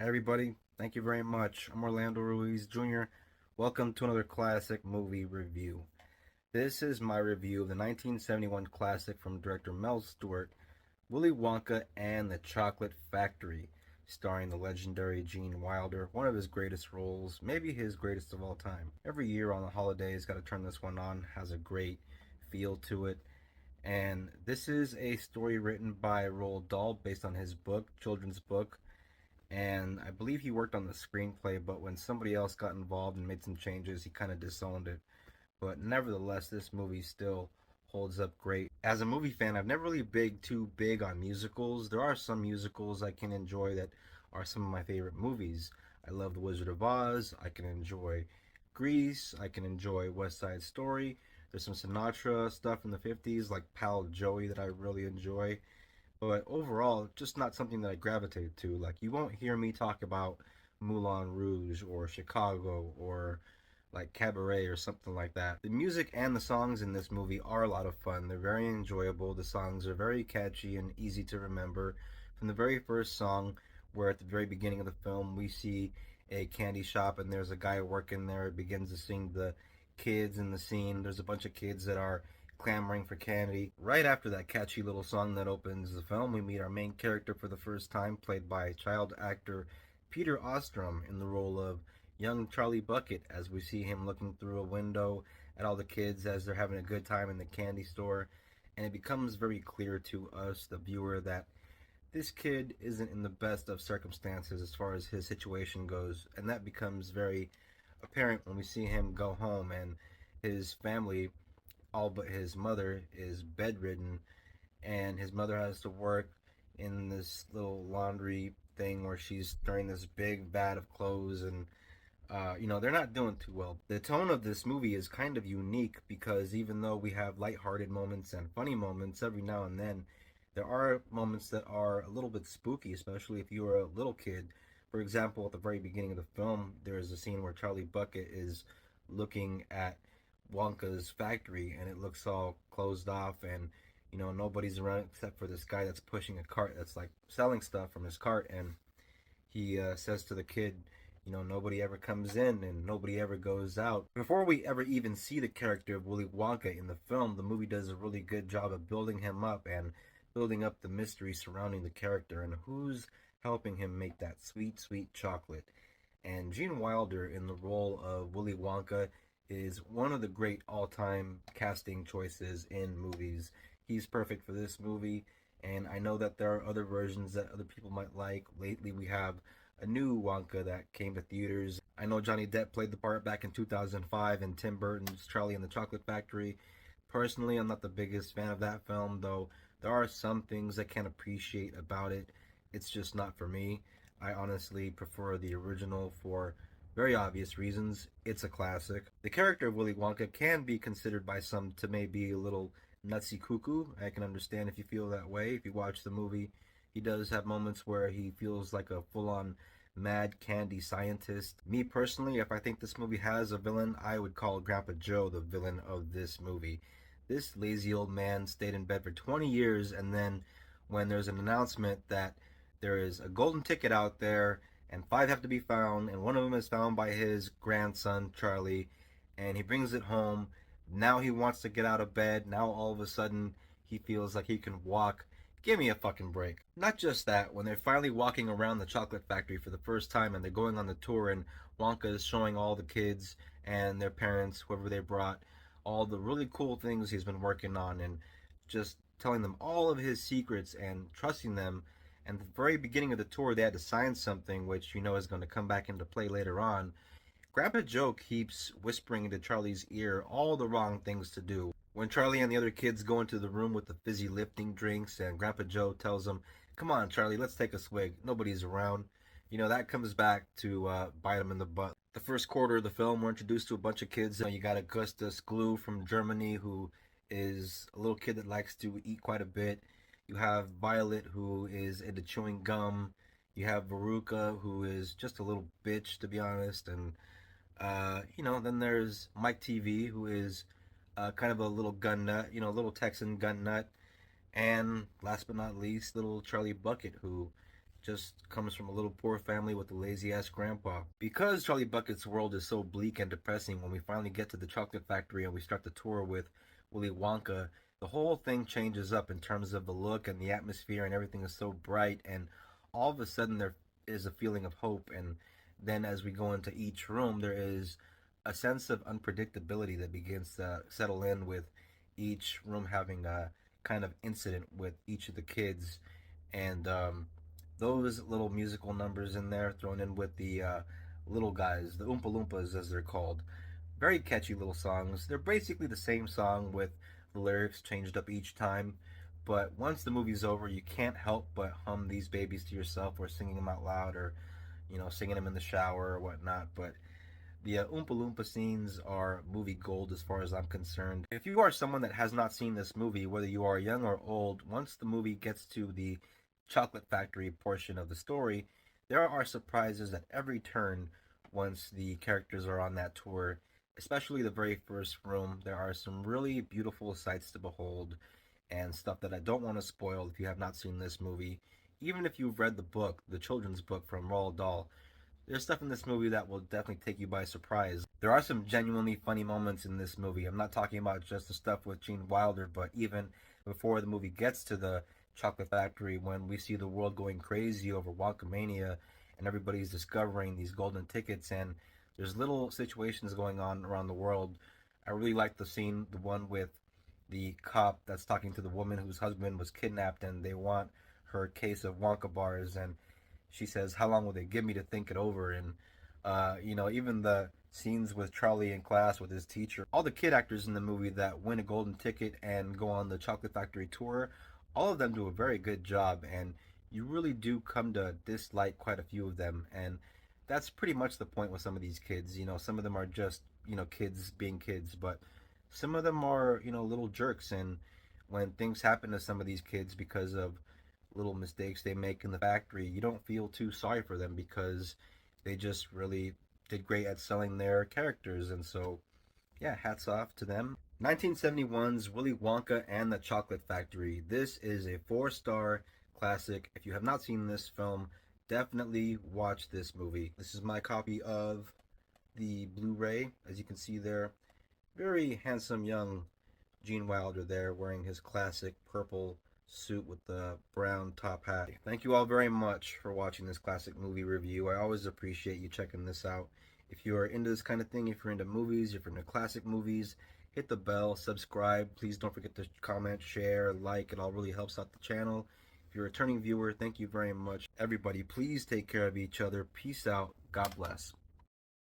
Hey everybody, thank you very much. I'm Orlando Ruiz Jr. Welcome to another classic movie review. This is my review of the 1971 classic from director Mel Stewart, Willy Wonka and the Chocolate Factory, starring the legendary Gene Wilder, one of his greatest roles, maybe his greatest of all time. Every year on the holidays, got to turn this one on, has a great feel to it. And this is a story written by Roald Dahl based on his book, children's book, and I believe he worked on the screenplay, but when somebody else got involved and made some changes, he kind of disowned it. But nevertheless, this movie still holds up great. As a movie fan, I've never really been too big on musicals. There are some musicals I can enjoy that are some of my favorite movies. I love The Wizard of Oz. I can enjoy Grease. I can enjoy West Side Story. There's some Sinatra stuff in the 50s, like Pal Joey, that I really enjoy, but overall, just not something that I gravitate to. Like, you won't hear me talk about Moulin Rouge or Chicago or like Cabaret or something like that. The music and the songs in this movie are a lot of fun. They're very enjoyable. The songs are very catchy and easy to remember. From the very first song, where at the very beginning of the film we see a candy shop and there's a guy working there, it begins to sing the kids in the scene. There's a bunch of kids that are clamoring for candy. Right after that catchy little song that opens the film, we meet our main character for the first time, played by child actor Peter Ostrum in the role of young Charlie Bucket, as we see him looking through a window at all the kids as they're having a good time in the candy store. And it becomes very clear to us, the viewer, that this kid isn't in the best of circumstances as far as his situation goes. And that becomes very apparent when we see him go home and his family, all but his mother, is bedridden, and his mother has to work in this little laundry thing where she's stirring this big vat of clothes, and they're not doing too well. The tone of this movie is kind of unique because even though we have lighthearted moments and funny moments every now and then, there are moments that are a little bit spooky, especially if you were a little kid. For example, at the very beginning of the film, there is a scene where Charlie Bucket is looking at Wonka's factory and it looks all closed off, and nobody's around except for this guy that's pushing a cart that's like selling stuff from his cart, and he says to the kid, nobody ever comes in and nobody ever goes out. Before we ever even see the character of Willy Wonka in the film, the movie does a really good job of building him up and building up the mystery surrounding the character and who's helping him make that sweet, sweet chocolate. And Gene Wilder in the role of Willy Wonka is one of the great all-time casting choices in movies. He's perfect for this movie, and I know that there are other versions that other people might like. Lately, we have a new Wonka that came to theaters. I know Johnny Depp played the part back in 2005 in Tim Burton's Charlie and the Chocolate Factory. Personally, I'm not the biggest fan of that film, though there are some things I can appreciate about it. It's just not for me. I honestly prefer the original for very obvious reasons. It's a classic. The character of Willy Wonka can be considered by some to maybe a little nutsy cuckoo. I can understand if you feel that way. If you watch the movie, he does have moments where he feels like a full on mad candy scientist. Me personally, if I think this movie has a villain, I would call Grandpa Joe the villain of this movie. This lazy old man stayed in bed for 20 years, and then when there's an announcement that there is a golden ticket out there and five have to be found, and one of them is found by his grandson, Charlie, and he brings it home. Now he wants to get out of bed. Now all of a sudden he feels like he can walk. Give me a fucking break. Not just that, when they're finally walking around the chocolate factory for the first time and they're going on the tour, and Wonka is showing all the kids and their parents, whoever they brought, all the really cool things he's been working on, and just telling them all of his secrets and trusting them. And at the very beginning of the tour, they had to sign something, which is going to come back into play later on. Grandpa Joe keeps whispering into Charlie's ear all the wrong things to do. When Charlie and the other kids go into the room with the fizzy lifting drinks, and Grandpa Joe tells them, "Come on, Charlie, let's take a swig. Nobody's around." That comes back to bite him in the butt. The first quarter of the film, we're introduced to a bunch of kids. You got Augustus Glue from Germany, who is a little kid that likes to eat quite a bit. You have Violet, who is into chewing gum. You have Veruca, who is just a little bitch, to be honest, and then there's Mike TV, who is kind of a little gun nut, a little Texan gun nut. And last but not least, little Charlie Bucket, who just comes from a little poor family with a lazy ass grandpa. Because Charlie Bucket's world is so bleak and depressing, when we finally get to the chocolate factory and we start the tour with Willy Wonka, the whole thing changes up in terms of the look and the atmosphere, and everything is so bright, and all of a sudden there is a feeling of hope. And then as we go into each room, there is a sense of unpredictability that begins to settle in, with each room having a kind of incident with each of the kids. And those little musical numbers in there thrown in with the little guys, the Oompa Loompas as they're called. Very catchy little songs. They're basically the same song with the lyrics changed up each time. But once the movie's over, you can't help but hum these babies to yourself, or singing them out loud, or singing them in the shower or whatnot. But the Oompa Loompa scenes are movie gold as far as I'm concerned. If you are someone that has not seen this movie, whether you are young or old, once the movie gets to the chocolate factory portion of the story, there are surprises at every turn once the characters are on that tour. Especially the very first room, there are some really beautiful sights to behold and stuff that I don't want to spoil if you have not seen this movie. Even if you've read the book, the children's book from Roald Dahl, there's stuff in this movie that will definitely take you by surprise. There are some genuinely funny moments in this movie. I'm not talking about just the stuff with Gene Wilder, but even before the movie gets to the chocolate factory, when we see the world going crazy over Wonkamania and everybody's discovering these golden tickets, and there's little situations going on around the world. I really like the scene, the one with the cop that's talking to the woman whose husband was kidnapped, and they want her case of Wonka bars, and she says, "How long will they give me to think it over?" And even the scenes with Charlie in class with his teacher, all the kid actors in the movie that win a golden ticket and go on the Chocolate Factory tour, all of them do a very good job, and you really do come to dislike quite a few of them. And that's pretty much the point with some of these kids. Some of them are just kids being kids, but some of them are little jerks. And when things happen to some of these kids because of little mistakes they make in the factory, you don't feel too sorry for them, because they just really did great at selling their characters. And so, yeah, hats off to them. 1971's Willy Wonka and the Chocolate Factory. This is a four-star classic. If you have not seen this film, definitely watch this movie. This is my copy of the Blu-ray. As you can see there, very handsome young Gene Wilder there, wearing his classic purple suit with the brown top hat. Thank you all very much for watching this classic movie review. I always appreciate you checking this out. If you are into this kind of thing, if you're into movies, if you're into classic movies, hit the bell, subscribe. Please don't forget to comment, share, like. It all really helps out the channel. If you're a returning viewer, thank you very much. Everybody, please take care of each other. Peace out. God bless.